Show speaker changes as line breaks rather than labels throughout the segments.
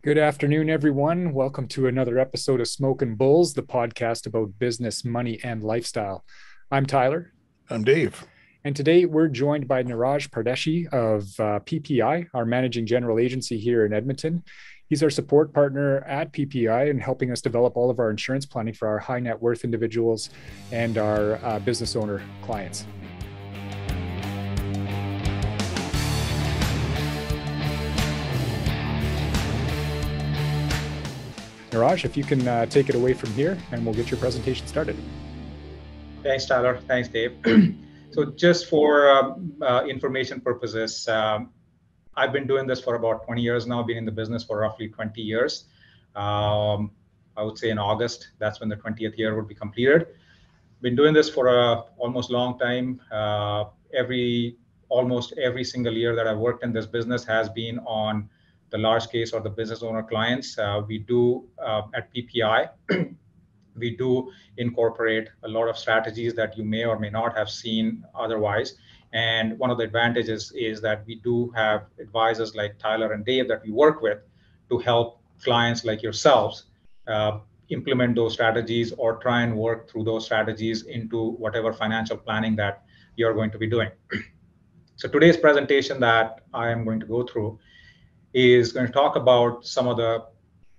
Good afternoon, everyone. Welcome to another episode of Smokin' Bulls, the podcast about business, money, and lifestyle. I'm Tyler.
I'm Dave.
And today we're joined by Niraj Pardeshi of PPI, our managing general agency here in Edmonton. He's our support partner at PPI and helping us develop all of our insurance planning for our high net worth individuals and our business owner clients. Niraj, if you can take it away from here and we'll get your presentation started.
Thanks, Tyler. Thanks, Dave. So just for information purposes, I've been doing this for about 20 years now, been in the business for roughly 20 years. I would say in August, that's when the 20th year would be completed. Been doing this for almost long time. Almost every single year that I've worked in this business has been on the large case or the business owner clients. We do at PPI, we do incorporate a lot of strategies that you may or may not have seen otherwise. And one of the advantages is that we do have advisors like Tyler and Dave that we work with to help clients like yourselves implement those strategies or try and work through those strategies into whatever financial planning that you're going to be doing. So today's presentation that I am going to go through is going to talk about some of the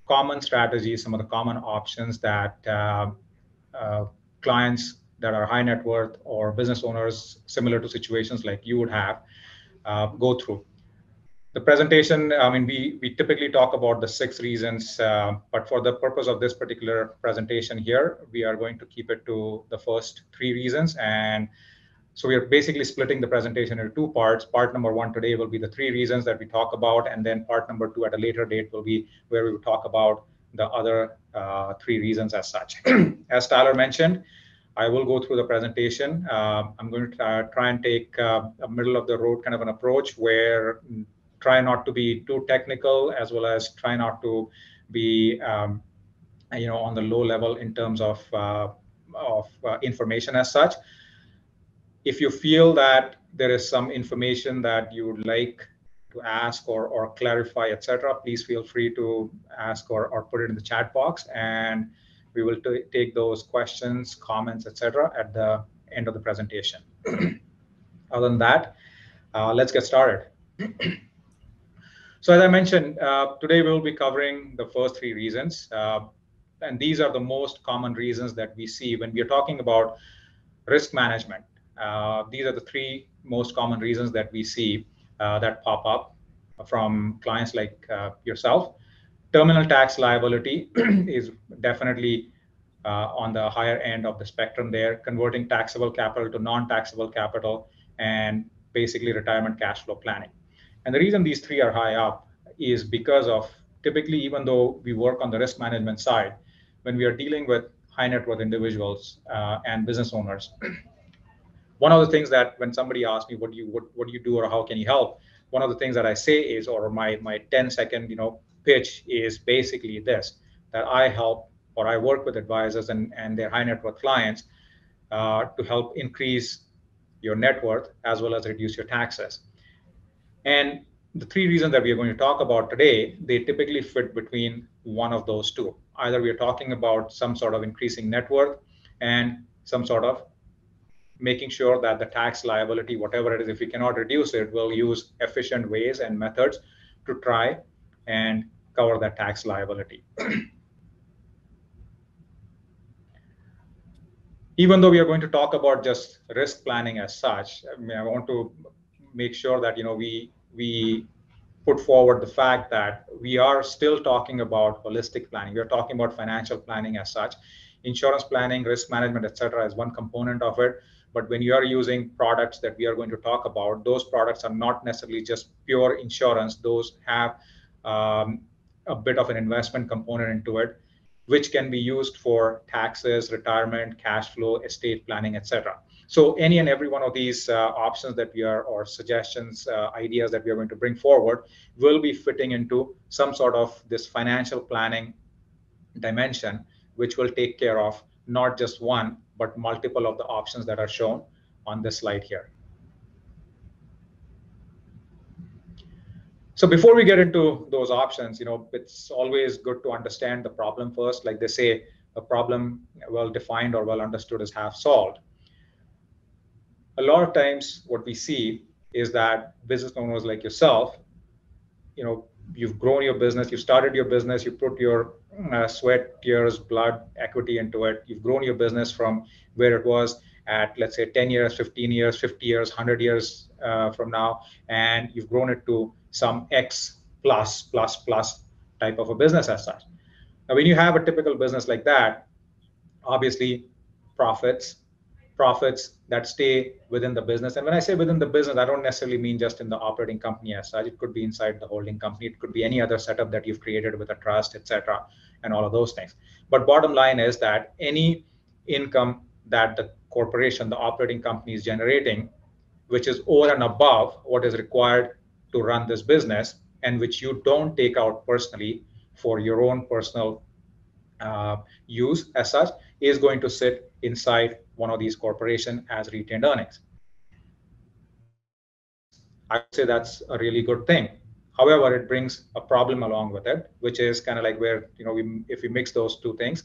common strategies, some of the common options that clients that are high net worth or business owners similar to situations like you would have go through. The presentation, I mean, we typically talk about the 6 reasons, but for the purpose of this particular presentation here, we are going to keep it to the first 3 reasons. And so we are basically splitting the presentation into 2 parts. Part number 1 today will be the 3 reasons that we talk about, and then part number 2 at a later date will be where we will talk about the other 3 reasons as such. As Tyler mentioned, I will go through the presentation. I'm going to try and take a middle of the road kind of an approach where try not to be too technical as well as try not to be on the low level in terms of information as such. If you feel that there is some information that you would like to ask or clarify, etc., please feel free to ask or put it in the chat box, and we will take those questions, comments, etc., at the end of the presentation. Other than that, let's get started. So as I mentioned, today we'll be covering the first 3 reasons, and these are the most common reasons that we see when we are talking about risk management. These are the 3 most common reasons that we see that pop up from clients like yourself. Terminal tax liability is definitely on the higher end of the spectrum there, converting taxable capital to non-taxable capital, and basically retirement cash flow planning. And the reason these 3 are high up is because of typically, even though we work on the risk management side, when we are dealing with high net worth individuals and business owners, one of the things that when somebody asks me, what do you do or how can you help? One of the things that I say is, or my 10-second pitch is basically this, that I help or I work with advisors and their high net worth clients to help increase your net worth as well as reduce your taxes. And the 3 reasons that we are going to talk about today, they typically fit between one of those 2. Either we are talking about some sort of increasing net worth and some sort of making sure that the tax liability, whatever it is, if we cannot reduce it, we'll use efficient ways and methods to try and cover that tax liability. Even though we are going to talk about just risk planning as such, I want to make sure that we put forward the fact that we are still talking about holistic planning. We are talking about financial planning as such. Insurance planning, risk management, etc., is one component of it. But when you are using products that we are going to talk about, those products are not necessarily just pure insurance. Those have a bit of an investment component into it, which can be used for taxes, retirement, cash flow, estate planning, etc. So any and every one of these options that we are, or suggestions, ideas that we are going to bring forward will be fitting into some sort of this financial planning dimension, which will take care of not just one, but multiple of the options that are shown on this slide here. So before we get into those options, it's always good to understand the problem first. Like they say, a problem well defined or well understood is half solved. A lot of times what we see is that business owners like yourself, you've grown your business, you started your business, you put your sweat, tears, blood, equity into it. You've grown your business from where it was at, let's say, 10 years, 15 years, 50 years, 100 years from now, and you've grown it to some X plus type of a business as such. Now, when you have a typical business like that, obviously profits profits that stay within the business. And when I say within the business, I don't necessarily mean just in the operating company as such. It could be inside the holding company. It could be any other setup that you've created with a trust, etc., and all of those things. But bottom line is that any income that the corporation, the operating company is generating, which is over and above what is required to run this business, and which you don't take out personally for your own personal use as such, is going to sit inside one of these corporations as retained earnings. I would say that's a really good thing. However, it brings a problem along with it, which is kind of like where, if we mix those two things,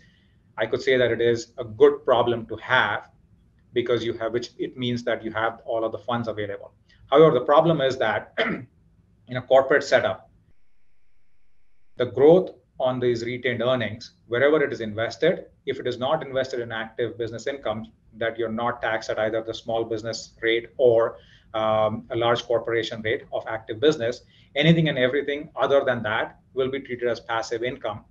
I could say that it is a good problem to have, because which it means that you have all of the funds available. However, the problem is that in a corporate setup, the growth on these retained earnings, wherever it is invested, if it is not invested in active business income, that you're not taxed at either the small business rate or a large corporation rate of active business, anything and everything other than that will be treated as passive income,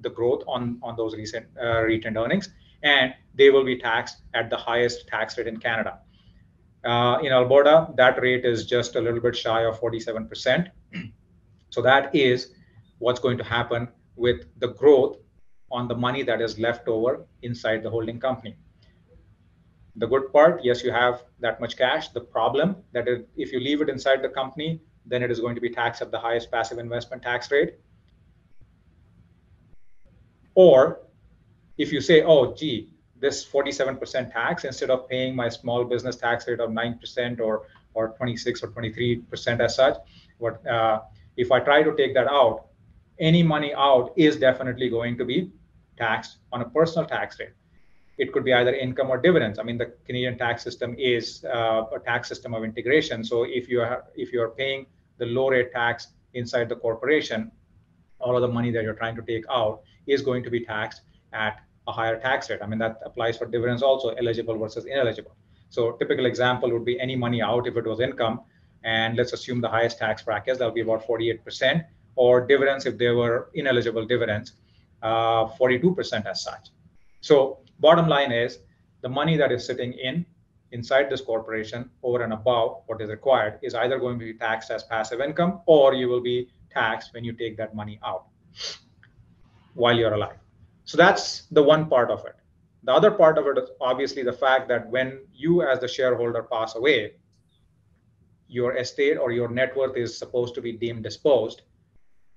the growth on those recent retained earnings, and they will be taxed at the highest tax rate in Canada. In Alberta, that rate is just a little bit shy of 47%. So that is what's going to happen with the growth on the money that is left over inside the holding company. The good part, yes, you have that much cash. The problem that if you leave it inside the company, then it is going to be taxed at the highest passive investment tax rate. Or if you say, oh, gee, this 47% tax, instead of paying my small business tax rate of 9% or 26 or 23% as such, if I try to take that out, any money out is definitely going to be taxed on a personal tax rate. It could be either income or dividends. I mean, the Canadian tax system is a tax system of integration. So if you are paying the low rate tax inside the corporation, all of the money that you're trying to take out is going to be taxed at a higher tax rate. I mean, that applies for dividends also, eligible versus ineligible. So typical example would be any money out if it was income, and let's assume the highest tax brackets, that'll be about 48%, or dividends if they were ineligible dividends, 42% as such. So bottom line is the money that is sitting inside this corporation over and above what is required is either going to be taxed as passive income, or you will be taxed when you take that money out while you're alive. So that's the one part of it. The other part of it is obviously the fact that when you as the shareholder pass away, your estate or your net worth is supposed to be deemed disposed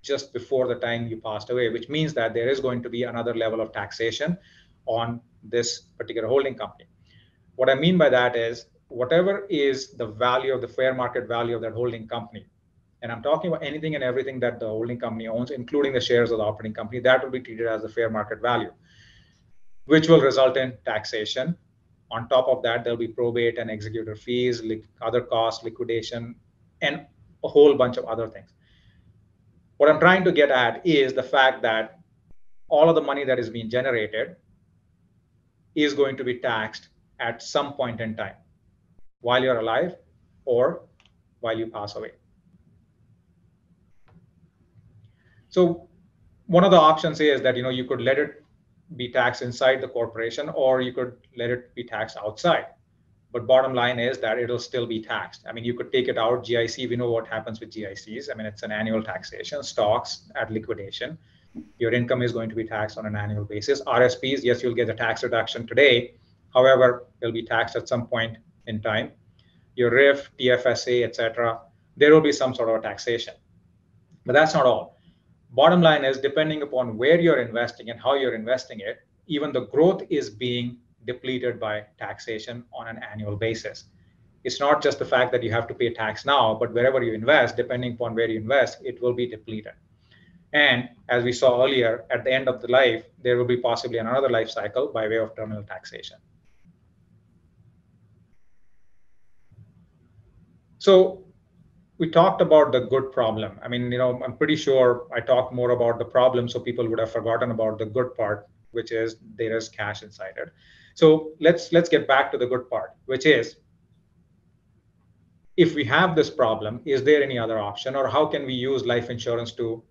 just before the time you passed away, which means that there is going to be another level of taxation on this particular holding company. What I mean by that is whatever is the value of the fair market value of that holding company, and I'm talking about anything and everything that the holding company owns, including the shares of the operating company, that will be treated as the fair market value, which will result in taxation. On top of that, there'll be probate and executor fees, other costs, liquidation, and a whole bunch of other things. What I'm trying to get at is the fact that all of the money that is being generated is going to be taxed at some point in time, while you're alive or while you pass away. So one of the options is that you could let it be taxed inside the corporation, or you could let it be taxed outside. But bottom line is that it'll still be taxed. I mean, you could take it out. GIC, we know what happens with GICs. I mean, it's an annual taxation. Stocks at liquidation, your income is going to be taxed on an annual basis. RSPs, yes, you'll get a tax reduction today. However, it'll be taxed at some point in time. Your RIF, TFSA, etc., there will be some sort of taxation. But that's not all. Bottom line is, depending upon where you're investing and how you're investing it, even the growth is being depleted by taxation on an annual basis. it's not just the fact that you have to pay tax now, but wherever you invest, depending upon where you invest, it will be depleted. And as we saw earlier, at the end of the life, there will be possibly another life cycle by way of terminal taxation. So we talked about the good problem. I mean, I'm pretty sure I talked more about the problem, so people would have forgotten about the good part, which is there is cash inside it. So let's get back to the good part, which is, if we have this problem, is there any other option, or how can we use life insurance to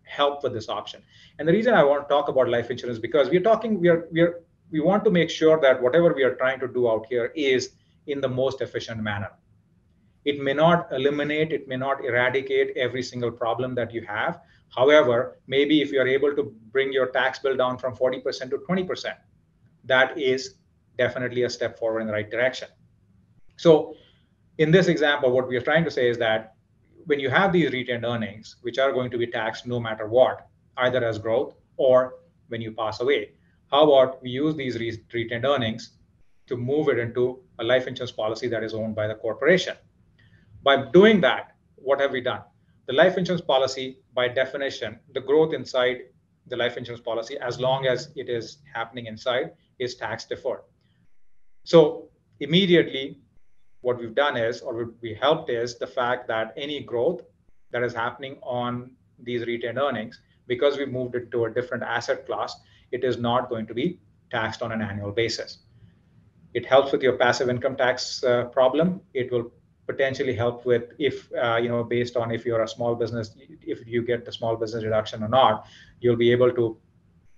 help with this option? And the reason I want to talk about life insurance, because we want to make sure that whatever we are trying to do out here is in the most efficient manner. It may not eliminate, it may not eradicate every single problem that you have. However, maybe if you're able to bring your tax bill down from 40% to 20%, that is definitely a step forward in the right direction. So in this example, what we are trying to say is that when you have these retained earnings, which are going to be taxed no matter what, either as growth or when you pass away, how about we use these retained earnings to move it into a life insurance policy that is owned by the corporation? By doing that, what have we done? The life insurance policy, by definition, the growth inside the life insurance policy, as long as it is happening inside, is tax deferred. So immediately, what we've done is, or we helped is, the fact that any growth that is happening on these retained earnings, because we moved it to a different asset class, it is not going to be taxed on an annual basis. It helps with your passive income tax problem. It will potentially help with, if based on if you're a small business, if you get the small business deduction or not, you'll be able to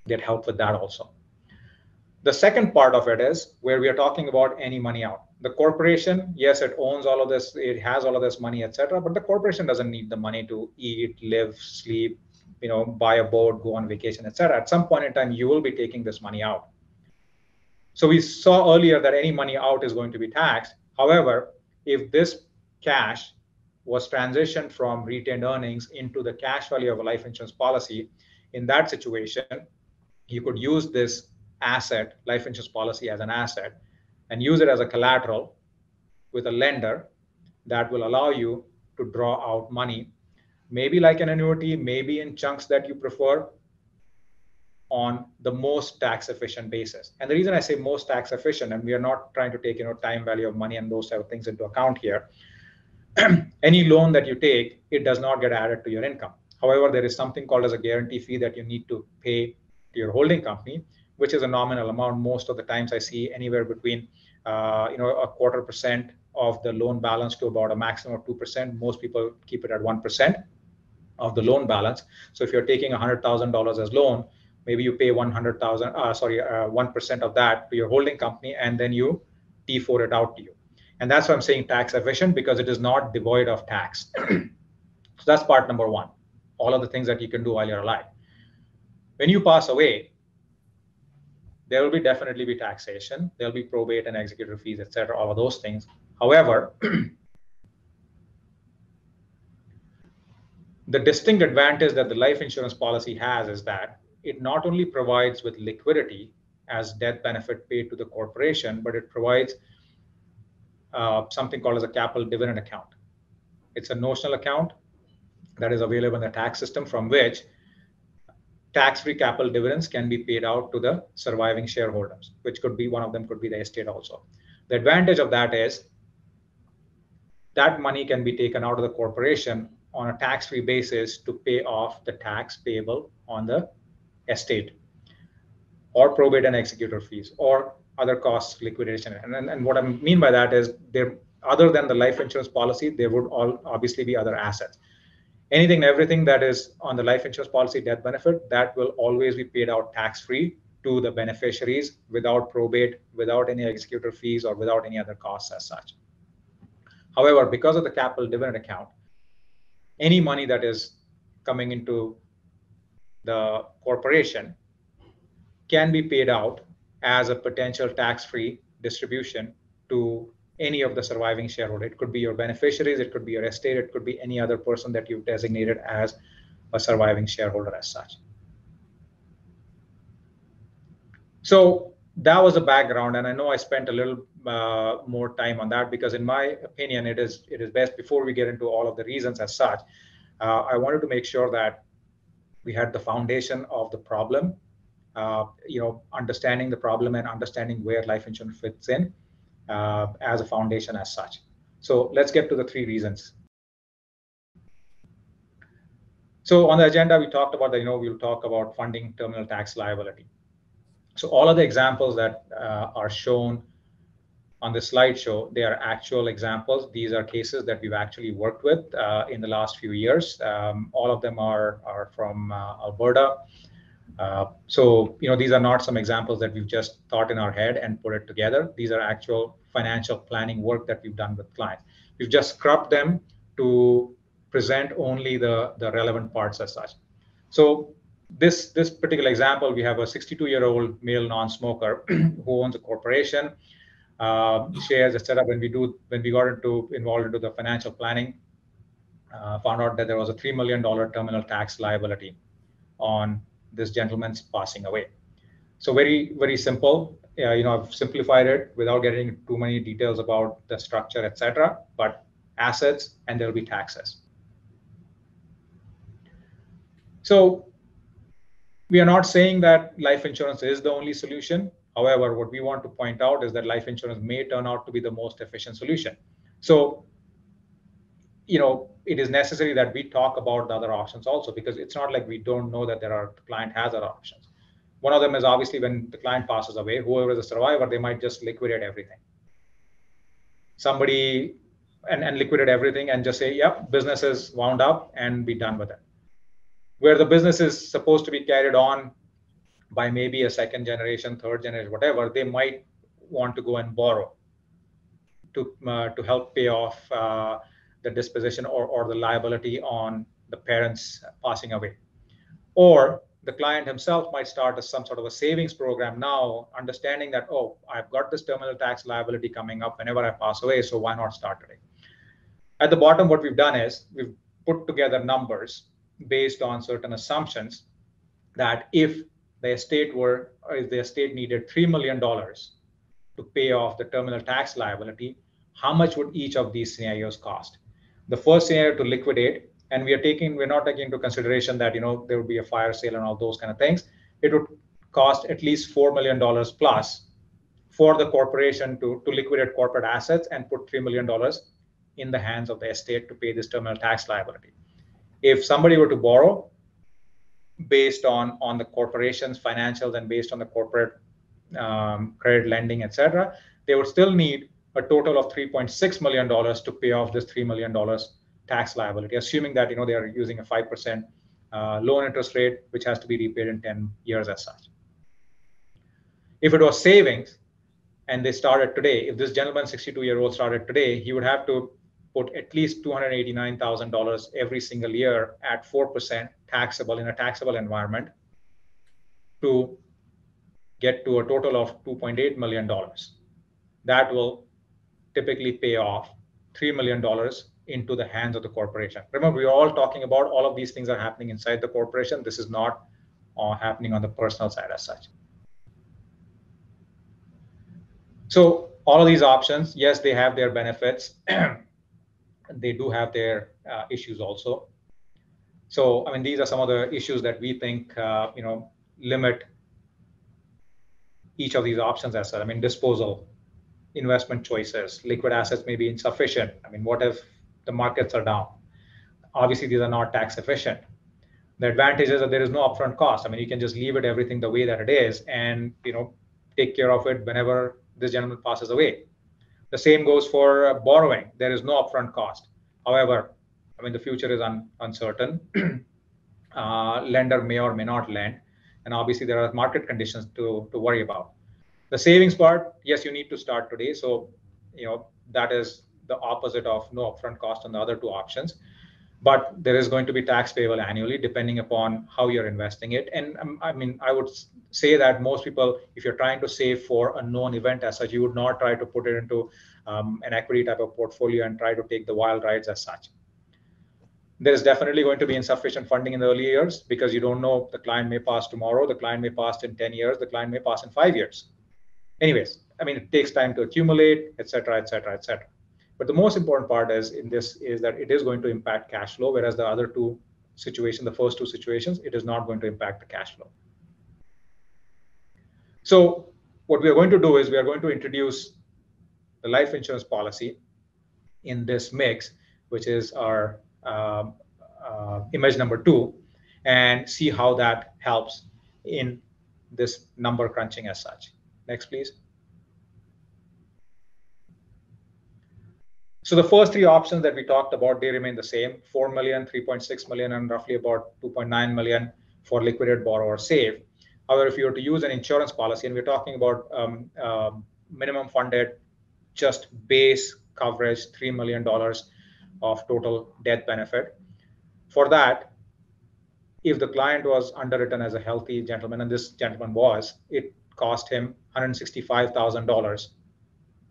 get help with that also. The second part of it is where we are talking about any money out. The corporation, yes, it owns all of this, it has all of this money, etc. But the corporation doesn't need the money to eat, live, sleep, buy a boat, go on vacation, etc. At some point in time, you will be taking this money out. So we saw earlier that any money out is going to be taxed. However, if this cash was transitioned from retained earnings into the cash value of a life insurance policy, in that situation, you could use this asset, life insurance policy, as an asset and use it as a collateral with a lender that will allow you to draw out money, maybe like an annuity, maybe in chunks that you prefer, on the most tax efficient basis. And the reason I say most tax efficient, and we are not trying to take time value of money and those type of things into account here, any loan that you take, it does not get added to your income. However, there is something called as a guarantee fee that you need to pay to your holding company, which is a nominal amount. Most of the times I see anywhere between a 0.25% of the loan balance to about a maximum of 2%. Most people keep it at 1% of the loan balance. So if you're taking $100,000 as loan, maybe you pay 1% of that to your holding company, and then you T4 it out to you. And that's why I'm saying tax efficient, because it is not devoid of tax. So that's part number one, all of the things that you can do while you're alive. When you pass away, there will definitely be taxation. There'll be probate and executor fees, etc., all of those things. However, the distinct advantage that the life insurance policy has is that it not only provides with liquidity as death benefit paid to the corporation, but it provides something called as a capital dividend account. It's a notional account that is available in the tax system, from which tax-free capital dividends can be paid out to the surviving shareholders, which could be, one of them could be the estate also. The advantage of that is that money can be taken out of the corporation on a tax-free basis to pay off the tax payable on the estate, or probate and executor fees, or other costs, liquidation. And what I mean by that is, there, other than the life insurance policy, there would all obviously be other assets. Anything and everything that is on the life insurance policy death benefit, that will always be paid out tax-free to the beneficiaries, without probate, without any executor fees, or without any other costs as such. However, because of the capital dividend account, any money that is coming into the corporation can be paid out as a potential tax-free distribution to any of the surviving shareholder. It could be your beneficiaries, it could be your estate, it could be any other person that you've designated as a surviving shareholder as such. So that was the background, and I know I spent a little more time on that because, in my opinion, it is best, before we get into all of the reasons as such. I wanted to make sure that we had the foundation of the problem, understanding the problem and understanding where life insurance fits in as a foundation as such. So let's get to the three reasons. So on the agenda, we talked about we'll talk about funding terminal tax liability. So all of the examples that are shown on the slideshow, they are actual examples. These are cases that we've actually worked with in the last few years. All of them are from Alberta. So these are not some examples that we've just thought in our head and put it together. These are actual financial planning work that we've done with clients. We've just scrubbed them to present only the relevant parts as such. So this particular example, we have a 62-year-old male non-smoker who owns a corporation, shares, etc. When we got involved into the financial planning, found out that there was a $3 million terminal tax liability on this gentleman's passing away. So very, very simple. I've simplified it without getting into too many details about the structure, etc. But assets, and there will be taxes. So we are not saying that life insurance is the only solution. However, what we want to point out is that life insurance may turn out to be the most efficient solution. So, it is necessary that we talk about the other options also, because it's not like we don't know that the client has other options. One of them is obviously when the client passes away, whoever is a survivor, they might just liquidate everything. Somebody and liquidate everything and just say, yep, business is wound up, and be done with it. Where the business is supposed to be carried on by maybe a second generation, third generation, whatever, they might want to go and borrow to help pay off the disposition or the liability on the parents passing away. Or the client himself might start some sort of a savings program now, understanding that, oh, I've got this terminal tax liability coming up whenever I pass away, so why not start today? At the bottom, what we've done is we've put together numbers based on certain assumptions that if the estate needed $3 million to pay off the terminal tax liability, how much would each of these scenarios cost? The first scenario, to liquidate, and we're not taking into consideration that there would be a fire sale and all those kind of things. It would cost at least $4 million plus for the corporation to liquidate corporate assets and put $3 million in the hands of the estate to pay this terminal tax liability. If somebody were to borrow based on the corporation's financials and based on the corporate credit lending, etc., they would still need a total of $3.6 million to pay off this $3 million tax liability, assuming that they are using a 5% loan interest rate, which has to be repaid in 10 years as such. If it was savings and they started today, if this gentleman, 62-year-old, started today, he would have to put at least $289,000 every single year at 4% taxable in a taxable environment to get to a total of $2.8 million. That will typically pay off $3 million into the hands of the corporation. Remember, we're all talking about all of these things are happening inside the corporation. This is not happening on the personal side as such. So all of these options, yes, they have their benefits. They do have their issues also. So, these are some of the issues that we think, limit each of these options as such. Disposal, investment choices, liquid assets may be insufficient. What if the markets are down? Obviously, these are not tax efficient. The advantage is that there is no upfront cost. You can just leave everything the way that it is and, take care of it whenever this gentleman passes away. The same goes for borrowing. There is no upfront cost. However, the future is uncertain. Lender may or may not lend. And obviously, there are market conditions to worry about. The savings part, yes, you need to start today. So, that is the opposite of no upfront cost on the other two options. But there is going to be tax payable annually, depending upon how you're investing it. And I would say that most people, if you're trying to save for a known event as such, you would not try to put it into an equity type of portfolio and try to take the wild rides as such. There's definitely going to be insufficient funding in the early years because you don't know, the client may pass tomorrow, the client may pass in 10 years, the client may pass in 5 years. Anyways, I mean, it takes time to accumulate, et cetera, et cetera, et cetera. But the most important part is in this is that it is going to impact cash flow, whereas the other two situations, the first two situations, it is not going to impact the cash flow. So what we are going to do is we are going to introduce the life insurance policy in this mix, which is our image number 2, and see how that helps in this number crunching as such. Next, please. So the first three options that we talked about, they remain the same: 4 million, 3.6 million, and roughly about 2.9 million for liquidated borrow or save. However, if you were to use an insurance policy, and we're talking about minimum funded, just base coverage, $3 million of total death benefit. For that, if the client was underwritten as a healthy gentleman, and this gentleman was, it cost him $165,000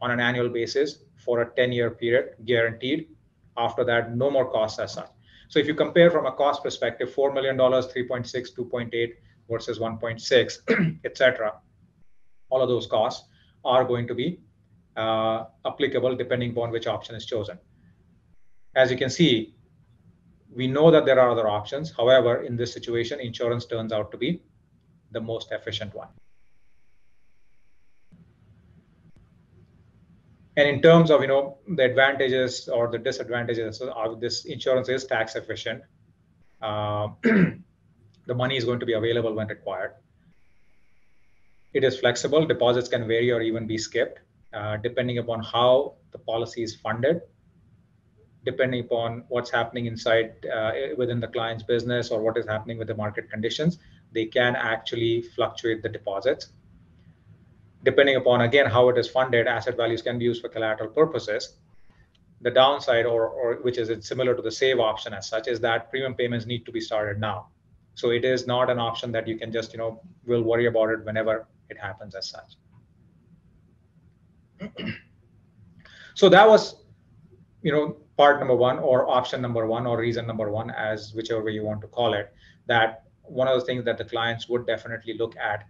on an annual basis for a 10-year period, guaranteed. After that, no more costs as such. So if you compare from a cost perspective, $4 million, 3.6, 2.8 versus 1.6, etc., all of those costs are going to be applicable depending upon which option is chosen. As you can see, we know that there are other options. However, in this situation, insurance turns out to be the most efficient one. And in terms of the advantages or the disadvantages of this, insurance is tax efficient. The money is going to be available when required. It is flexible. Deposits can vary or even be skipped, depending upon how the policy is funded, depending upon what's happening inside within the client's business or what is happening with the market conditions. They can actually fluctuate the deposits. Depending upon, again, how it is funded, asset values can be used for collateral purposes. The downside, or which is similar to the save option as such, is that premium payments need to be started now. So it is not an option that you can just, will worry about it whenever it happens as such. So that was, part number 1, or option number 1, or reason number 1, as whichever way you want to call it, that one of the things that the clients would definitely look at,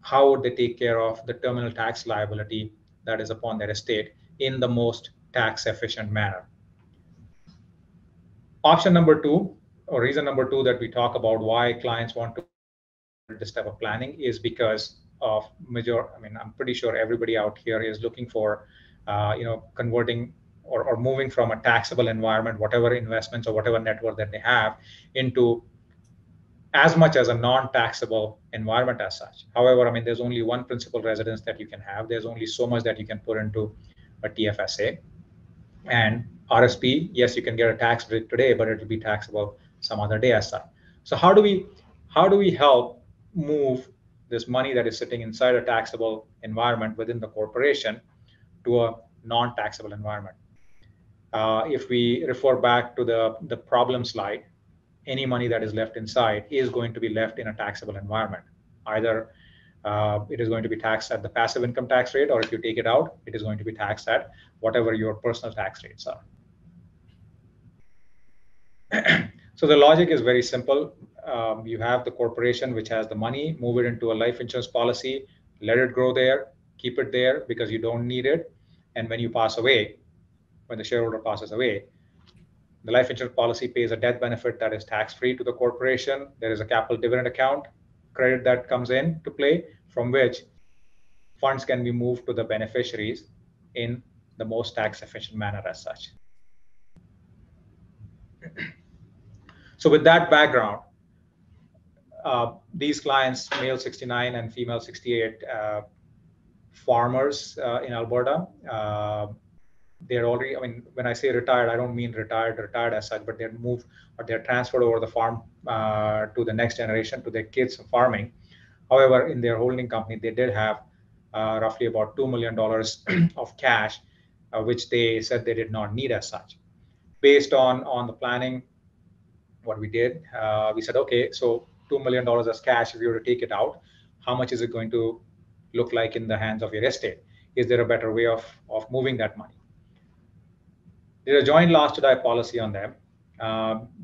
how would they take care of the terminal tax liability that is upon their estate in the most tax efficient manner. Option number 2, or reason number 2 that we talk about why clients want to do this type of planning, is because of I'm pretty sure everybody out here is looking for, converting or moving from a taxable environment, whatever investments or whatever net worth that they have, into as much as a non-taxable environment as such. However, there's only one principal residence that you can have. There's only so much that you can put into a TFSA. And RSP, yes, you can get a tax break today, but it will be taxable some other day as such. So how do we help move this money that is sitting inside a taxable environment within the corporation to a non-taxable environment? If we refer back to the problem slide, any money that is left inside is going to be left in a taxable environment. Either it is going to be taxed at the passive income tax rate, or if you take it out, it is going to be taxed at whatever your personal tax rates are. So the logic is very simple. You have the corporation which has the money, move it into a life insurance policy, let it grow there, keep it there because you don't need it. And when you pass away, when the shareholder passes away, the life insurance policy pays a death benefit that is tax-free to the corporation. There is a capital dividend account credit that comes in to play, from which funds can be moved to the beneficiaries in the most tax-efficient manner as such. So with that background, these clients, male 69 and female 68, farmers in Alberta, they're already, when I say retired, I don't mean retired as such, but they're moved or they're transferred over the farm to the next generation, to their kids farming. However, in their holding company, they did have roughly about $2 million of cash, which they said they did not need as such. Based on the planning, what we did, we said, okay, so $2 million as cash, if you were to take it out, how much is it going to look like in the hands of your estate? Is there a better way of moving that money? There's a joint loss to die policy on them,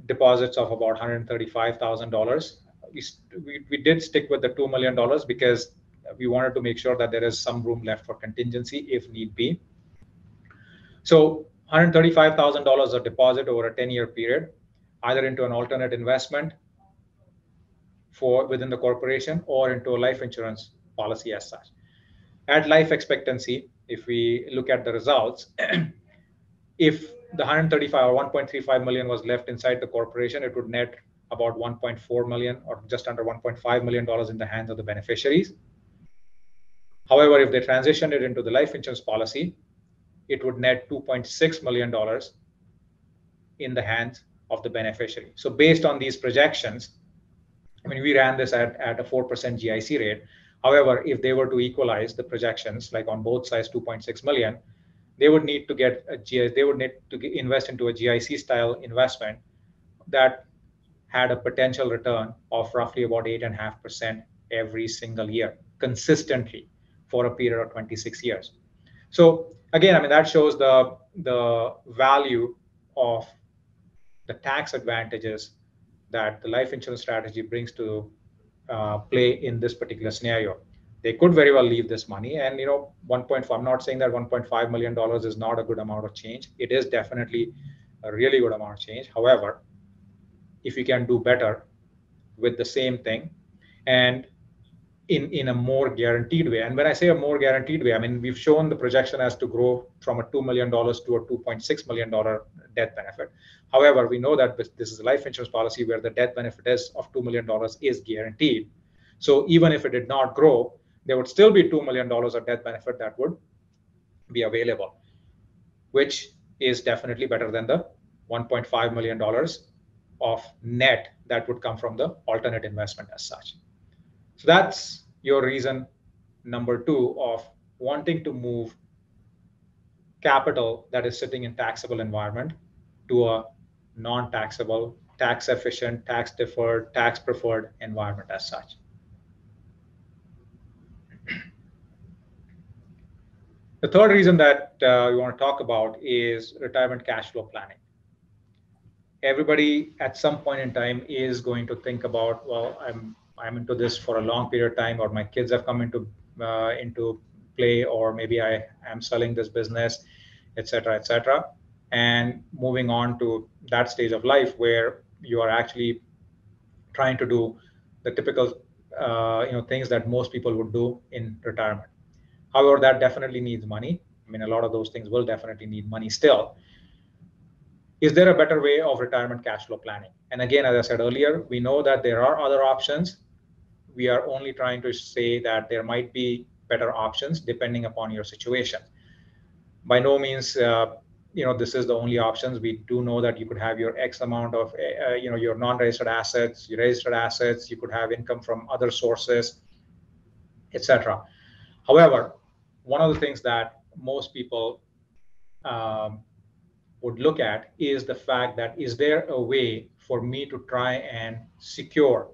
deposits of about $135,000. We did stick with the $2 million because we wanted to make sure that there is some room left for contingency if need be. So $135,000 of deposit over a 10-year period, either into an alternate investment for within the corporation or into a life insurance policy as such. At life expectancy, if we look at the results, if the 135 or 1.35 million was left inside the corporation, it would net about 1.4 million or just under 1.5 million dollars in the hands of the beneficiaries. However, if they transitioned it into the life insurance policy, it would net 2.6 million dollars in the hands of the beneficiary. So based on these projections, I mean, we ran this at a 4% GIC rate. However, if they were to equalize the projections, like on both sides, 2.6 million, they would need to get a GIC, they would need to invest into a GIC style investment that had a potential return of roughly about 8.5% every single year, consistently for a period of 26 years. So again, I mean, that shows the value of the tax advantages that the life insurance strategy brings to play in this particular scenario. They could very well leave this money, and 1.5. I'm not saying that 1.5 million dollars is not a good amount of change. It is definitely a really good amount of change. However, if you can do better with the same thing, and in a more guaranteed way. And when I say a more guaranteed way, I mean, we've shown the projection as to grow from a $2 million to a $2.6 million death benefit. However, we know that this is a life insurance policy where the death benefit of $2 million is guaranteed. So even if it did not grow, there would still be $2 million of death benefit that would be available, which is definitely better than the $1.5 million of net that would come from the alternate investment as such. So that's your reason number 2 of wanting to move capital that is sitting in taxable environment to a non-taxable, tax-efficient, tax-deferred, tax-preferred environment as such. The third reason that we want to talk about is retirement cash flow planning. Everybody at some point in time is going to think about, well, I'm into this for a long period of time, or my kids have come into play, or maybe I am selling this business, etc., and moving on to that stage of life where you are actually trying to do the typical things that most people would do in retirement. However, that definitely needs money. I mean, a lot of those things will definitely need money still. Is there a better way of retirement cash flow planning? And again, as I said earlier, we know that there are other options. We are only trying to say that there might be better options depending upon your situation. By no means, this is the only options. We do know that you could have your X amount of, your non-registered assets, your registered assets. You could have income from other sources, etc. However, one of the things that most people would look at is the fact that, is there a way for me to try and secure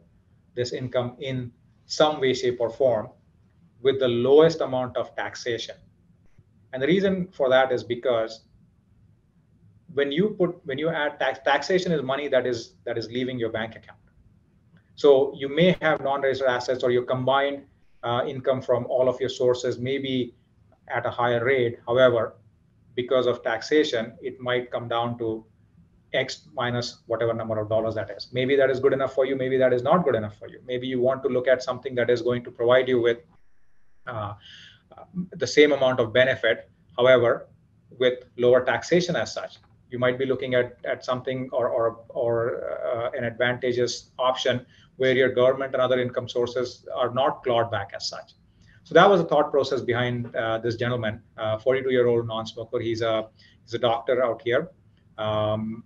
this income in some way, shape, or form with the lowest amount of taxation? And the reason for that is because when you add taxation is money that is leaving your bank account. So you may have non-registered assets, or your combined income from all of your sources may be at a higher rate. However, because of taxation, it might come down to X minus whatever number of dollars that is. Maybe that is good enough for you. Maybe that is not good enough for you. Maybe you want to look at something that is going to provide you with the same amount of benefit, however, with lower taxation as such. You might be looking at something or an advantageous option where your government and other income sources are not clawed back as such. So that was the thought process behind this gentleman, 42-year-old non-smoker. He's a doctor out here.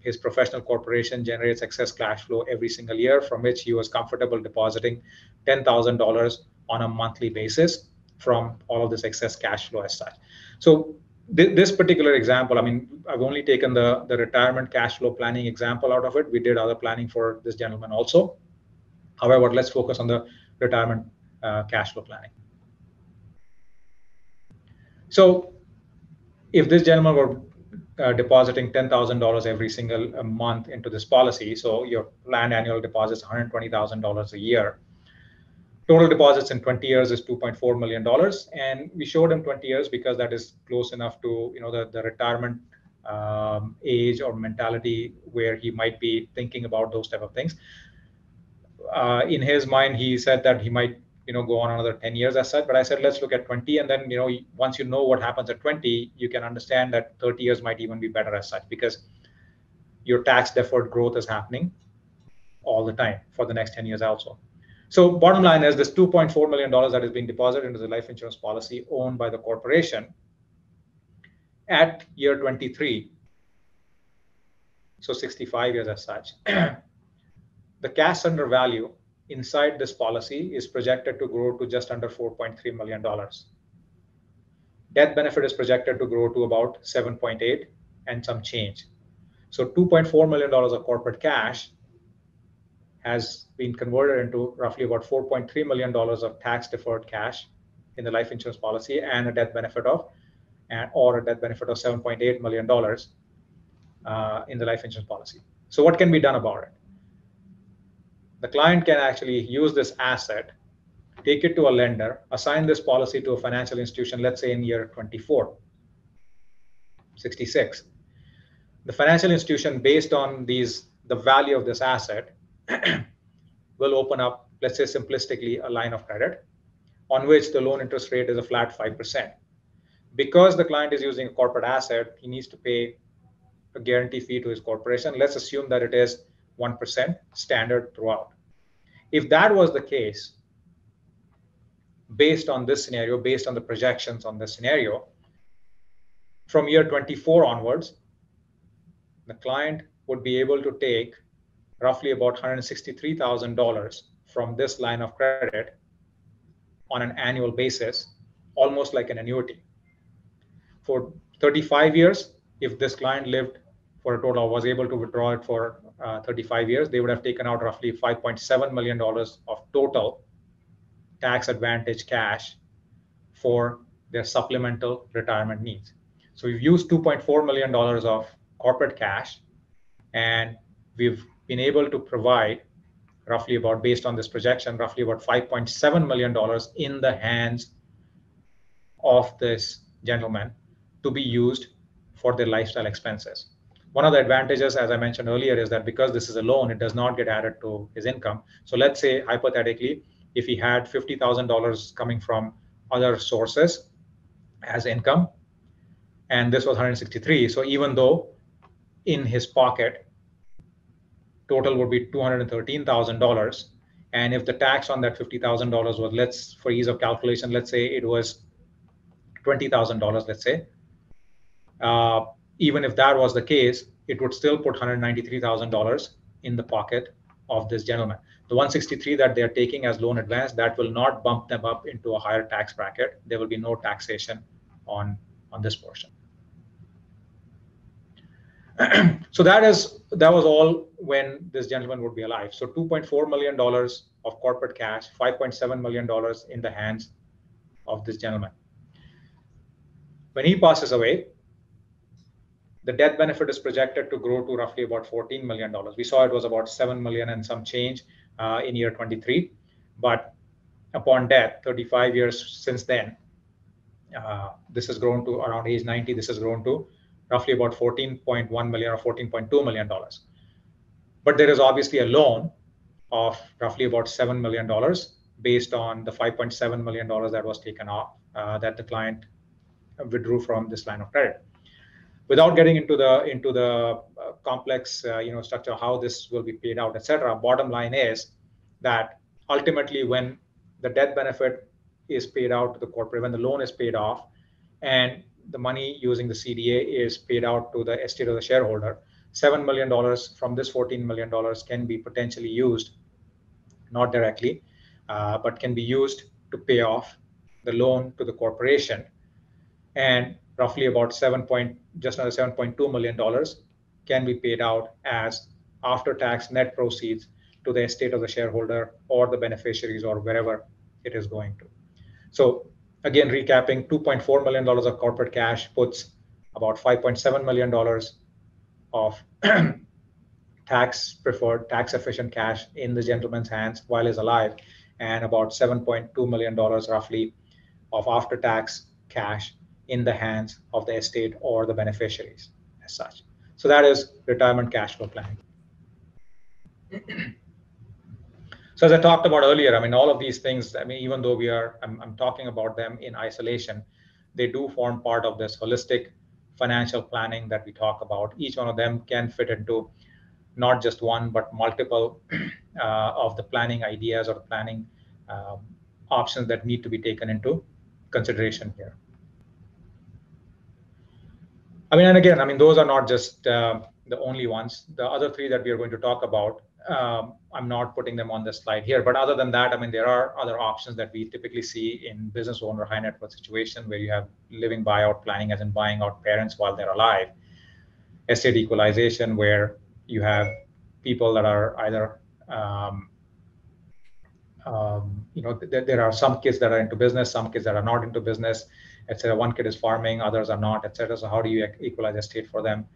His professional corporation generates excess cash flow every single year, from which he was comfortable depositing $10,000 on a monthly basis from all of this excess cash flow as such. So this particular example, I mean, I've only taken the retirement cash flow planning example out of it. We did other planning for this gentleman also. However, let's focus on the retirement cash flow planning. So if this gentleman were depositing $10,000 every single month into this policy, so your planned annual deposit is $120,000 a year. Total deposits in 20 years is $2.4 million. And we showed him 20 years because that is close enough to the retirement age or mentality where he might be thinking about those type of things. In his mind, he said that he might go on another 10 years as such. But I said, let's look at 20. And then, once you know what happens at 20, you can understand that 30 years might even be better as such, because your tax deferred growth is happening all the time for the next 10 years also. So bottom line is this $2.4 million that is being deposited into the life insurance policy owned by the corporation at year 23, so 65 years as such, the cash surrender value inside this policy is projected to grow to just under $4.3 million. Death benefit is projected to grow to about 7.8 and some change. So $2.4 million of corporate cash has been converted into roughly about $4.3 million of tax deferred cash in the life insurance policy, and a death benefit of $7.8 million in the life insurance policy. So what can be done about it? The client can actually use this asset, take it to a lender, assign this policy to a financial institution, let's say in year 24, 66. The financial institution, based on the value of this asset, will open up, let's say simplistically, a line of credit on which the loan interest rate is a flat 5%. Because the client is using a corporate asset, he needs to pay a guarantee fee to his corporation. Let's assume that it is 1% standard throughout. If that was the case, based on this scenario, based on the projections on this scenario, from year 24 onwards, the client would be able to take roughly about $163,000 from this line of credit on an annual basis, almost like an annuity. For 35 years, if this client lived for a total, was able to withdraw it for 35 years, they would have taken out roughly $5.7 million of total tax advantage cash for their supplemental retirement needs. So we've used $2.4 million of corporate cash, and we've been able to provide roughly about, based on this projection, roughly about $5.7 million in the hands of this gentleman to be used for their lifestyle expenses. One of the advantages, as I mentioned earlier, is that because this is a loan, it does not get added to his income. So let's say, hypothetically, if he had $50,000 coming from other sources as income, and this was 163, so even though in his pocket total would be $213,000, and if the tax on that $50,000 was, for ease of calculation, let's say it was $20,000, let's say, even if that was the case, it would still put $193,000 in the pocket of this gentleman. The 163 that they're taking as loan advance, that will not bump them up into a higher tax bracket. There will be no taxation on this portion. So that was all when this gentleman would be alive. So $2.4 million of corporate cash, $5.7 million in the hands of this gentleman. When he passes away, the death benefit is projected to grow to roughly about $14 million. We saw it was about $7 million and some change in year 23, but upon death, 35 years since then, this has grown to around age 90. This has grown to roughly about $14.1 million or $14.2 million. But there is obviously a loan of roughly about $7 million based on the $5.7 million that was taken off, that the client withdrew from this line of credit. Without getting into the complex structure, how this will be paid out, etc. Bottom line is that ultimately, when the death benefit is paid out to the corporate, when the loan is paid off, and the money using the CDA is paid out to the estate of the shareholder, $7 million from this $14 million can be potentially used, not directly, but can be used to pay off the loan to the corporation, and roughly about just under $7.2 million can be paid out as after-tax net proceeds to the estate of the shareholder or the beneficiaries or wherever it is going to. So again, recapping, $2.4 million of corporate cash puts about $5.7 million of tax-preferred, tax-efficient cash in the gentleman's hands while he's alive. and about $7.2 million roughly of after-tax cash in the hands of the estate or the beneficiaries as such. So that is retirement cash flow planning. So as I talked about earlier, I mean, all of these things, I mean, even though I'm talking about them in isolation, they do form part of this holistic financial planning that we talk about. Each one of them can fit into not just one, but multiple of the planning ideas or the planning options that need to be taken into consideration here. I mean, and again, I mean, those are not just the only ones. The other three that we are going to talk about, I'm not putting them on the slide here, but other than that, I mean, there are other options that we typically see in business owner high net worth situation where you have living buyout planning, as in buying out parents while they're alive, estate equalization, where you have people that are either, there are some kids that are into business, some kids that are not into business, etc. One kid is farming, others are not, etc. So how do you equalize estate for them?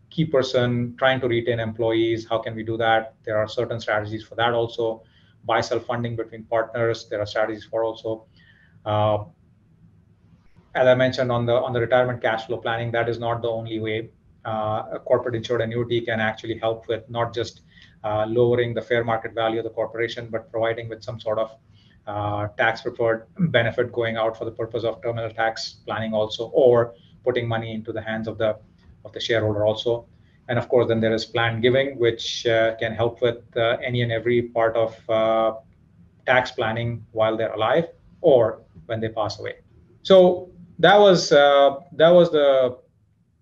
Key person, trying to retain employees, how can we do that? There are certain strategies for that also. Buy-sell funding between partners, there are strategies for also. As I mentioned on the retirement cash flow planning, that is not the only way. A corporate insured annuity can actually help with not just lowering the fair market value of the corporation, but providing with some sort of tax preferred benefit going out for the purpose of terminal tax planning also, or putting money into the hands of the shareholder also. And of course, then there is planned giving, which can help with any and every part of tax planning while they're alive or when they pass away. So that was the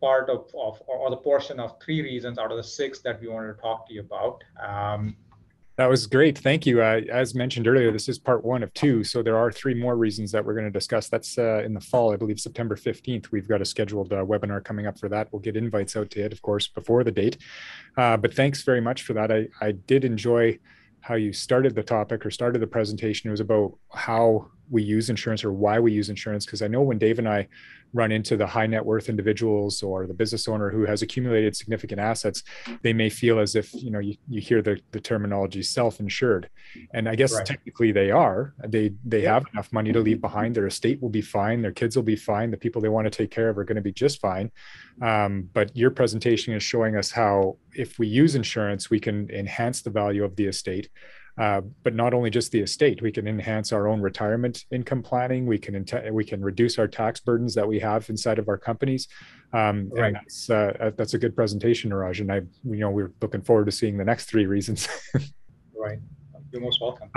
part of or the portion of 3 reasons out of the 6 that we wanted to talk to you about.
That was great. Thank you. As mentioned earlier, this is part 1 of 2. So there are 3 more reasons that we're going to discuss. That's in the fall, I believe September 15th. We've got a scheduled webinar coming up for that. We'll get invites out to it, of course, before the date. But thanks very much for that. I did enjoy how you started the topic or started the presentation. It was about how we use insurance or why we use insurance. Because I know when Dave and I run into the high net worth individuals or the business owner who has accumulated significant assets, they may feel as if, you hear the terminology self-insured. And I guess technically they are. They have enough money to leave behind. Their estate will be fine. Their kids will be fine. The people they want to take care of are going to be just fine. But your presentation is showing us how if we use insurance, we can enhance the value of the estate. But not only just the estate, we can enhance our own retirement income planning. We can reduce our tax burdens that we have inside of our companies. And that's a good presentation, Niraj. And we're looking forward to seeing the next 3 reasons.
Right. You're most welcome.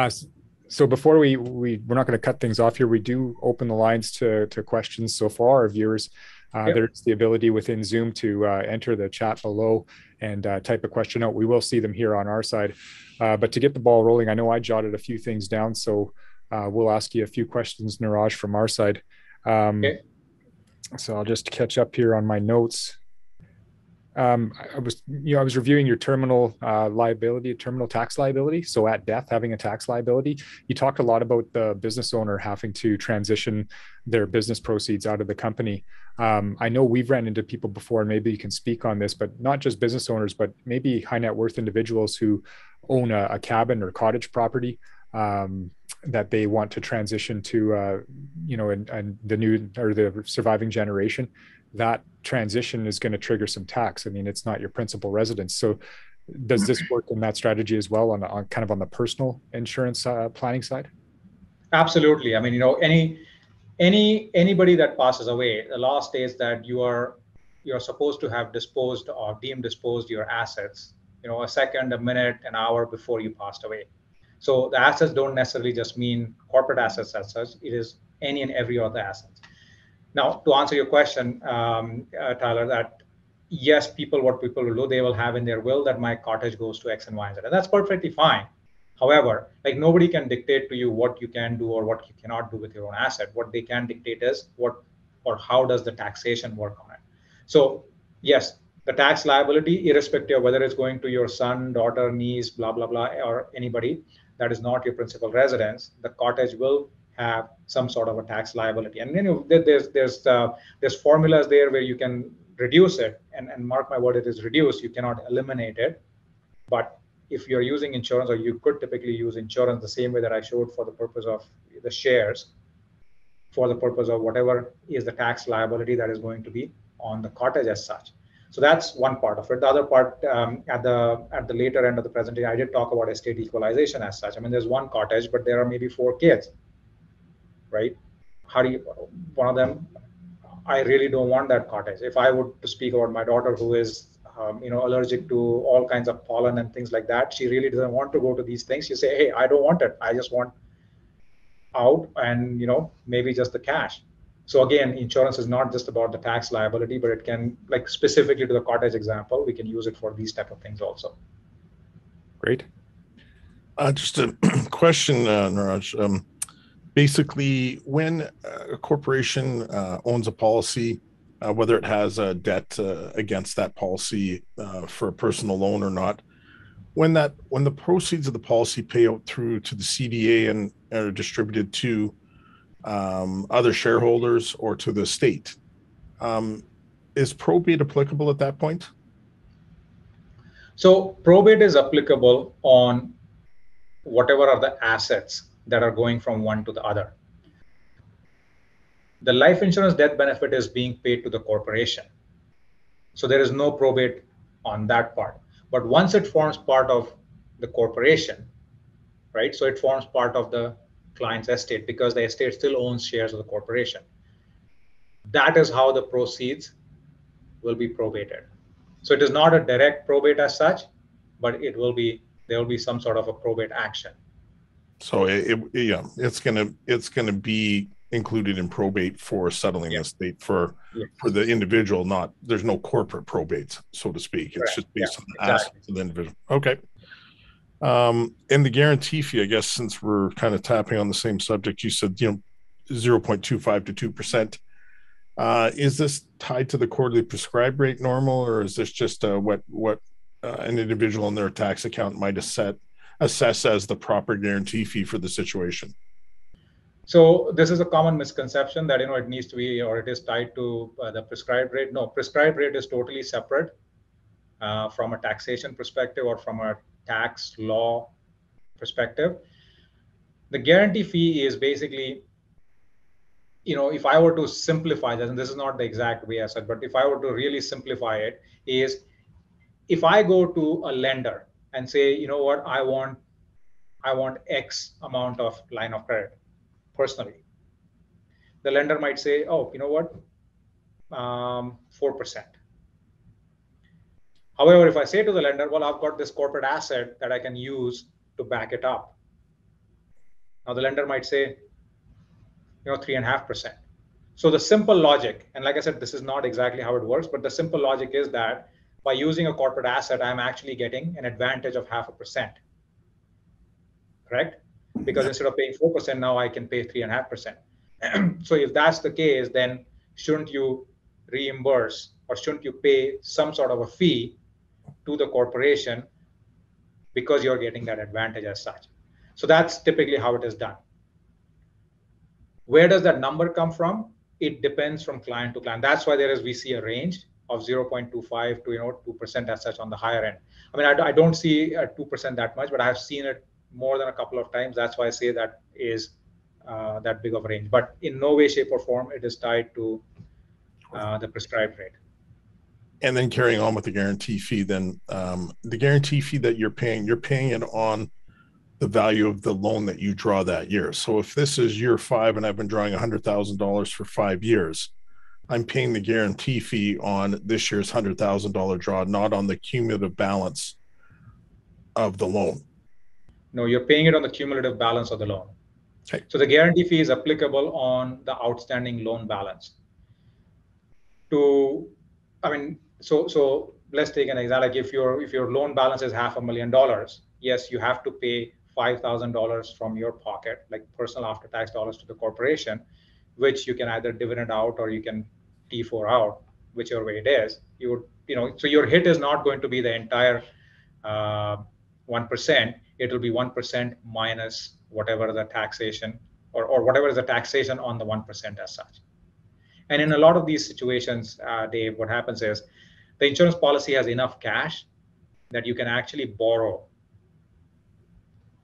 So before we're not going to cut things off here, we do open the lines to questions. So for our viewers, there's the ability within Zoom to enter the chat below and type a question out. We will see them here on our side. But to get the ball rolling, I know I jotted a few things down. So we'll ask you a few questions, Niraj, from our side. Okay. So I'll just catch up here on my notes. I was reviewing your terminal tax liability. So at death, having a tax liability, you talked a lot about the business owner having to transition their business proceeds out of the company. I know we've ran into people before, and maybe you can speak on this, but not just business owners, but maybe high net worth individuals who own a cabin or cottage property that they want to transition to, and the new or the surviving generation. That transition is going to trigger some tax. I mean, it's not your principal residence. So does this work in that strategy as well on kind of on the personal insurance planning side?
Absolutely. I mean, anybody that passes away, the law states that you're supposed to have disposed or deemed disposed your assets, a second, a minute, an hour before you passed away. So the assets don't necessarily just mean corporate assets as such. It is any and every other assets. Now, to answer your question, Tyler, that yes, what people will do, they will have in their will that my cottage goes to X and Y and Z. And that's perfectly fine. However, nobody can dictate to you what you can do or what you cannot do with your own asset. What they can dictate is how does the taxation work on it. So yes, the tax liability, irrespective of whether it's going to your son, daughter, niece, blah, blah, blah, or anybody that is not your principal residence, the cottage will have some sort of a tax liability. And there's formulas there where you can reduce it, and mark my word, it is reduced. You cannot eliminate it, but if you're using insurance, or you could typically use insurance the same way that I showed for the purpose of the shares, for the purpose of whatever is the tax liability that is going to be on the cottage as such. So that's one part of it. The other part, at the later end of the presentation, I did talk about estate equalization as such. I mean, there's one cottage, but there are maybe 4 kids, right? How do you, one of them, I really don't want that cottage. If I would to speak about my daughter, who is allergic to all kinds of pollen and things like that, she really doesn't want to go to these things. She say, hey, I don't want it. I just want out, and maybe just the cash. So again, insurance is not just about the tax liability, but it can, like specifically to the cottage example, we can use it for these type of things also.
Great.
Just a question, Niraj. Basically, when a corporation owns a policy, whether it has a debt against that policy for a personal loan or not, when the proceeds of the policy pay out through to the CDA and are distributed to other shareholders or to the state, is probate applicable at that point?
So probate is applicable on whatever are the assets that are going from one to the other. The life insurance death benefit is being paid to the corporation. So there is no probate on that part. But once it forms part of the corporation, right? So it forms part of the client's estate, because the estate still owns shares of the corporation. That is how the proceeds will be probated. So it is not a direct probate as such, but there will be some sort of a probate action.
So it's gonna be included in probate for settling the estate for the individual. Not, there's no corporate probates, so to speak. It's just based on the assets of the individual. Okay. And the guarantee fee, I guess, since we're kind of tapping on the same subject, you said 0.25 to 2%. Is this tied to the quarterly prescribed rate normal, or is this just what an individual in their tax account might assess as the proper guarantee fee for the situation?
So this is a common misconception that it needs to be, or it is tied to the prescribed rate. No, prescribed rate is totally separate from a taxation perspective or from a tax law perspective. The guarantee fee is basically, if I were to simplify this, and this is not the exact way I said, but if I were to really simplify it, is if I go to a lender and say, you know what, I want X amount of line of credit personally, the lender might say, oh, you know what, 4%. However, if I say to the lender, well, I've got this corporate asset that I can use to back it up, now the lender might say, 3.5%. So the simple logic, and like I said, this is not exactly how it works, but the simple logic is that by using a corporate asset, I'm actually getting an advantage of 0.5%, correct? Because instead of paying 4%, now I can pay 3.5%. So if that's the case, then shouldn't you reimburse, or shouldn't you pay some sort of a fee to the corporation because you're getting that advantage as such? So that's typically how it is done. Where does that number come from? It depends from client to client. That's why we see a range of 0.25 to 2% as such on the higher end. I mean, I don't see 2% that much, but I've seen it more than a couple of times. That's why I say that is that big of a range. But in no way, shape, or form it is tied to the prescribed rate.
And then carrying on with the guarantee fee, then the guarantee fee that you're paying it on the value of the loan that you draw that year. So if this is year 5 and I've been drawing $100,000 for 5 years, I'm paying the guarantee fee on this year's $100,000 draw, not on the cumulative balance of the loan.
No, you're paying it on the cumulative balance of the loan.
Okay.
So the guarantee fee is applicable on the outstanding loan balance. So let's take an example. Like if your loan balance is $500,000, yes, you have to pay $5,000 from your pocket, like personal after-tax dollars, to the corporation, which you can either dividend out or you can T4 out, whichever way it is. So your hit is not going to be the entire 1%. It will be 1% minus whatever the taxation or whatever is the taxation on the 1% as such. And in a lot of these situations, Dave, what happens is the insurance policy has enough cash that you can actually borrow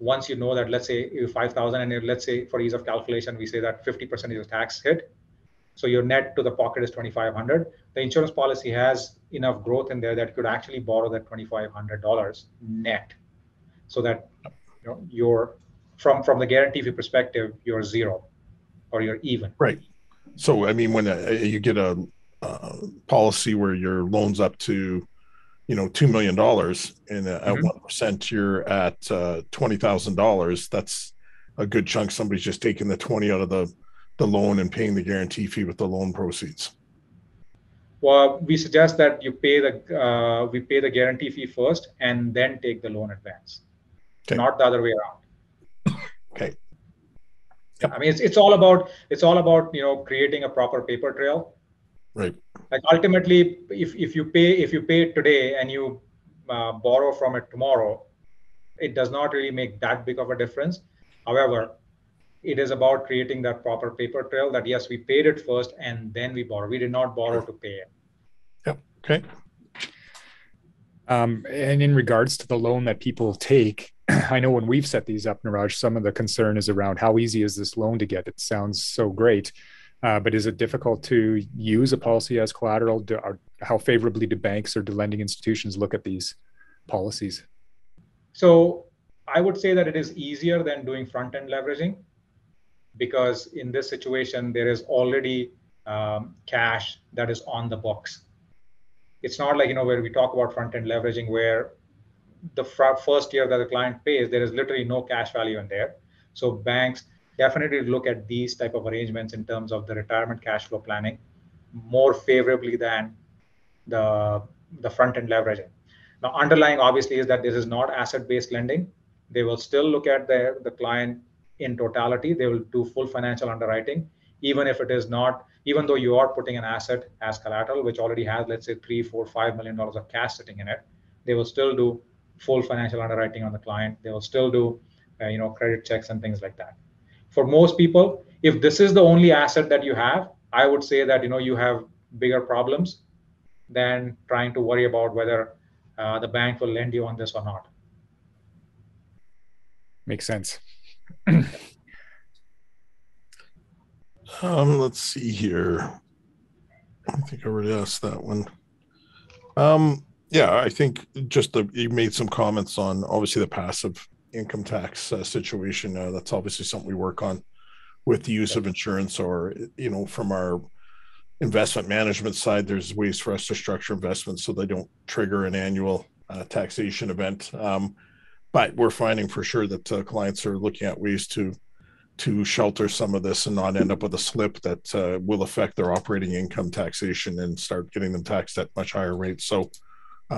once you know that, let's say you 5,000, and let's say for ease of calculation, we say that 50% is a tax hit. So your net to the pocket is 2,500. The insurance policy has enough growth in there that could actually borrow that $2,500 net, so that you're from the guarantee fee perspective, you're zero or you're even.
Right. So I mean, when you get a policy where your loan's up to $2 million and at 1% you're at $20,000, that's a good chunk. Somebody's just taking the 20 out of the loan and paying the guarantee fee with the loan proceeds.
Well, we suggest that you pay the guarantee fee first and then take the loan advance, not the other way around.
Okay.
Yep. I mean, it's all about creating a proper paper trail.
Right.
Like ultimately, if you pay it today and you borrow from it tomorrow, it does not really make that big of a difference. However, it is about creating that proper paper trail that, yes, we paid it first and then we borrow. We did not borrow to pay it.
Yep. Okay.
And in regards to the loan that people take, I know when we've set these up, Niraj, some of the concern is around how easy is this loan to get? It sounds so great, but is it difficult to use a policy as collateral? How favorably do banks or do lending institutions look at these policies?
So I would say that it is easier than doing front-end leveraging, because in this situation, there is already cash that is on the books. It's not like, where we talk about front-end leveraging, where the first year that the client pays, there is literally no cash value in there. So banks definitely look at these type of arrangements in terms of the retirement cash flow planning more favorably than the front-end leveraging. Now, underlying obviously is that this is not asset-based lending. They will still look at the client in totality. They will do full financial underwriting, even though you are putting an asset as collateral, which already has, let's say, $3, $4, $5 million of cash sitting in it. They will still do full financial underwriting on the client. They will still do, credit checks and things like that. For most people, if this is the only asset that you have, I would say that, you have bigger problems than trying to worry about whether the bank will lend you on this or not.
Makes sense.
Let's see here. I think I already asked that one. Yeah, I think you made some comments on obviously the passive income tax situation. That's obviously something we work on with the use of insurance, or from our investment management side, there's ways for us to structure investments so they don't trigger an annual taxation event. But we're finding for sure that clients are looking at ways to shelter some of this and not end up with a slip that will affect their operating income taxation and start getting them taxed at much higher rates. So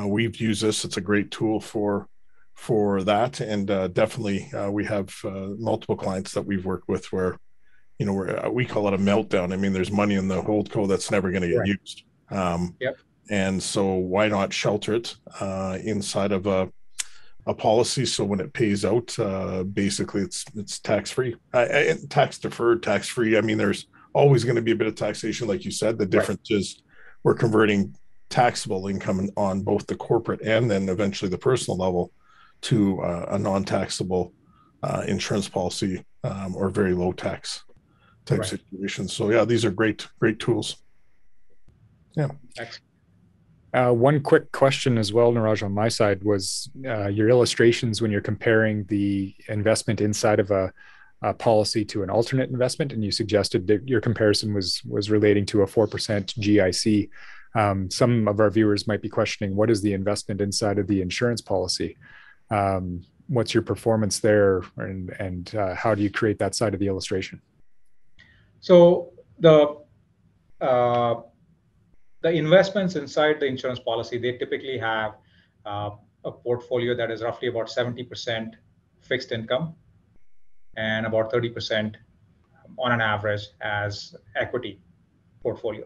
we've used this. It's a great tool for that. And definitely we have multiple clients that we've worked with where, we call it a meltdown. I mean, there's money in the holdco that's never going to get used.
Yep.
And so why not shelter it inside of a policy, so when it pays out, basically it's tax-free, tax-deferred, tax-free. I mean, there's always going to be a bit of taxation, like you said. The difference is we're converting taxable income on both the corporate and then eventually the personal level to a non-taxable insurance policy or very low tax type situation. So yeah, these are great tools. Yeah.
Excellent.
One quick question as well, Niraj, on my side was your illustrations when you're comparing the investment inside of a policy to an alternate investment, and you suggested that your comparison was relating to a 4% GIC. Some of our viewers might be questioning, what is the investment inside of the insurance policy? What's your performance there, and how do you create that side of the illustration?
So the investments inside the insurance policy, they typically have a portfolio that is roughly about 70% fixed income and about 30% on an average as equity portfolio.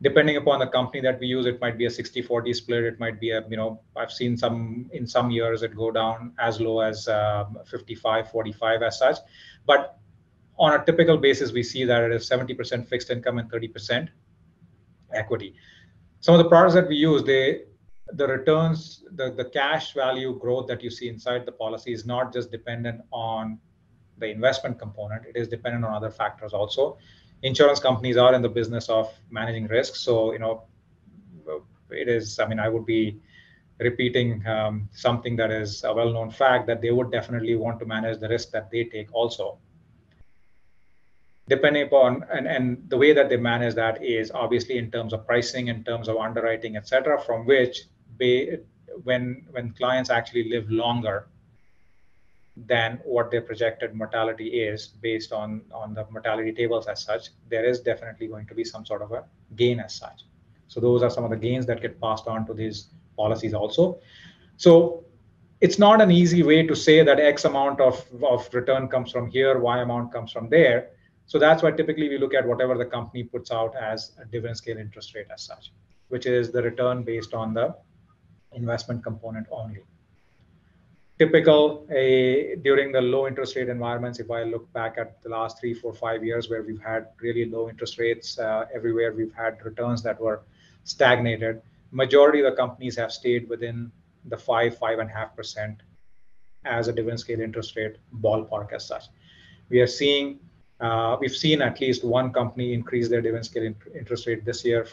Depending upon the company that we use, it might be a 60-40 split. It might be I've seen in some years it go down as low as 55-45 as such. But on a typical basis, we see that it is 70% fixed income and 30% equity. Some of the products that we use, the returns, the cash value growth that you see inside the policy is not just dependent on the investment component, it is dependent on other factors also. Insurance companies are in the business of managing risks. So, it is, I would be repeating something that is a well-known fact, that they would definitely want to manage the risk that they take also. Depending upon, and the way that they manage that is obviously in terms of pricing, in terms of underwriting, etc., from which when clients actually live longer than what their projected mortality is based on the mortality tables as such, there is definitely going to be some sort of a gain as such. So those are some of the gains that get passed on to these policies also. So it's not an easy way to say that X amount of return comes from here, Y amount comes from there. So that's why typically we look at whatever the company puts out as a dividend scale interest rate as such, which is the return based on the investment component only. Typical during the low interest rate environments, if I look back at the last 3, 4, 5 years where we've had really low interest rates everywhere, we've had returns that were stagnated. Majority of the companies have stayed within the 5.5% as a dividend scale interest rate ballpark as such. We've seen at least one company increase their dividend scale interest rate this year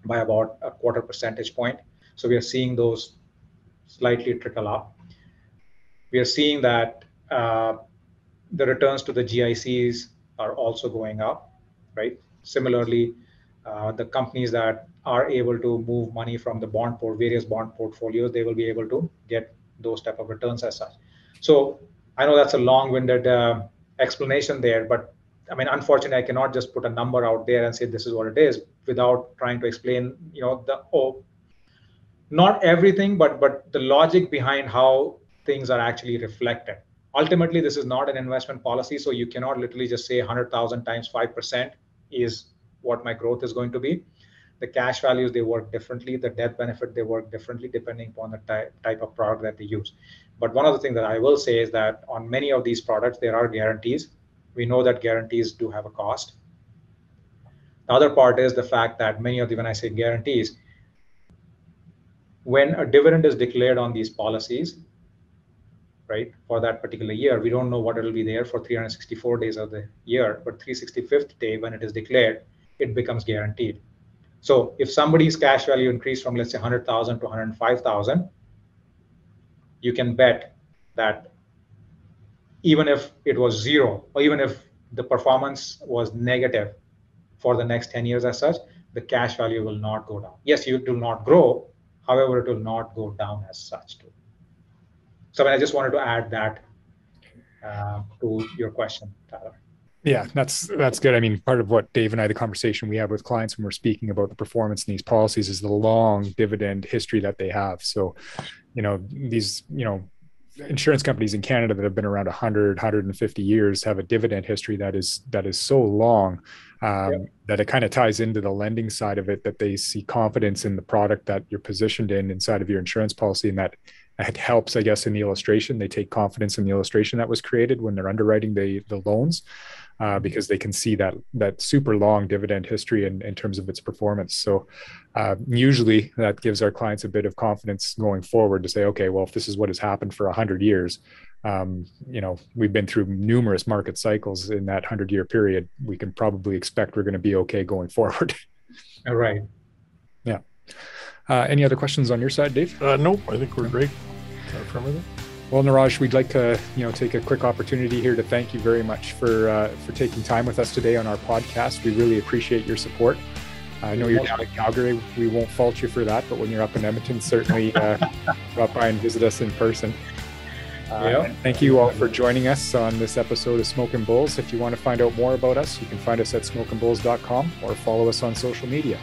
by about a 1/4 percentage point. So we are seeing those slightly trickle up. We are seeing that the returns to the GICs are also going up, right? Similarly, the companies that are able to move money from the various bond portfolios, they will be able to get those type of returns as such. So I know that's a long-winded explanation there, but unfortunately, I cannot just put a number out there and say this is what it is without trying to explain, not everything, but the logic behind how things are actually reflected. Ultimately, this is not an investment policy, so you cannot literally just say 100,000 times 5% is what my growth is going to be. The cash values, they work differently. The death benefit, they work differently depending upon the type of product that they use. But one of the things that I will say is that on many of these products, there are guarantees. We know that guarantees do have a cost. The other part is the fact that many of when I say guarantees, when a dividend is declared on these policies, right, for that particular year, we don't know what it'll be there for 364 days of the year, but 365th day when it is declared, it becomes guaranteed. So if somebody's cash value increased from, let's say, 100,000 to 105,000, you can bet that even if it was zero, or even if the performance was negative for the next 10 years as such, the cash value will not go down. Yes, it will not grow. However, it will not go down as such too. So I just wanted to add that to your question, Tyler.
Yeah, that's good. Part of what Dave and I, the conversation we have with clients when we're speaking about the performance in these policies is the long dividend history that they have. So, these, insurance companies in Canada that have been around 100, 150 years have a dividend history that is so long that it kind of ties into the lending side of it, that they see confidence in the product that you're positioned in inside of your insurance policy, and that it helps, I guess, in the illustration. They take confidence in the illustration that was created when they're underwriting the loans. Because they can see that super long dividend history in terms of its performance. So usually that gives our clients a bit of confidence going forward to say, okay, well, if this is what has happened for 100 years, we've been through numerous market cycles in that 100-year period, we can probably expect we're going to be okay going forward.
All right.
Yeah. Any other questions on your side, Dave?
Nope, I think we're great for everything.
Well, Niraj, we'd like to, take a quick opportunity here to thank you very much for taking time with us today on our podcast. We really appreciate your support. I know you're down in Calgary. We won't fault you for that, but when you're up in Edmonton, certainly drop by and visit us in person. Thank you all for joining us on this episode of Smokin' Bulls. If you want to find out more about us, you can find us at smokinbulls.com or follow us on social media.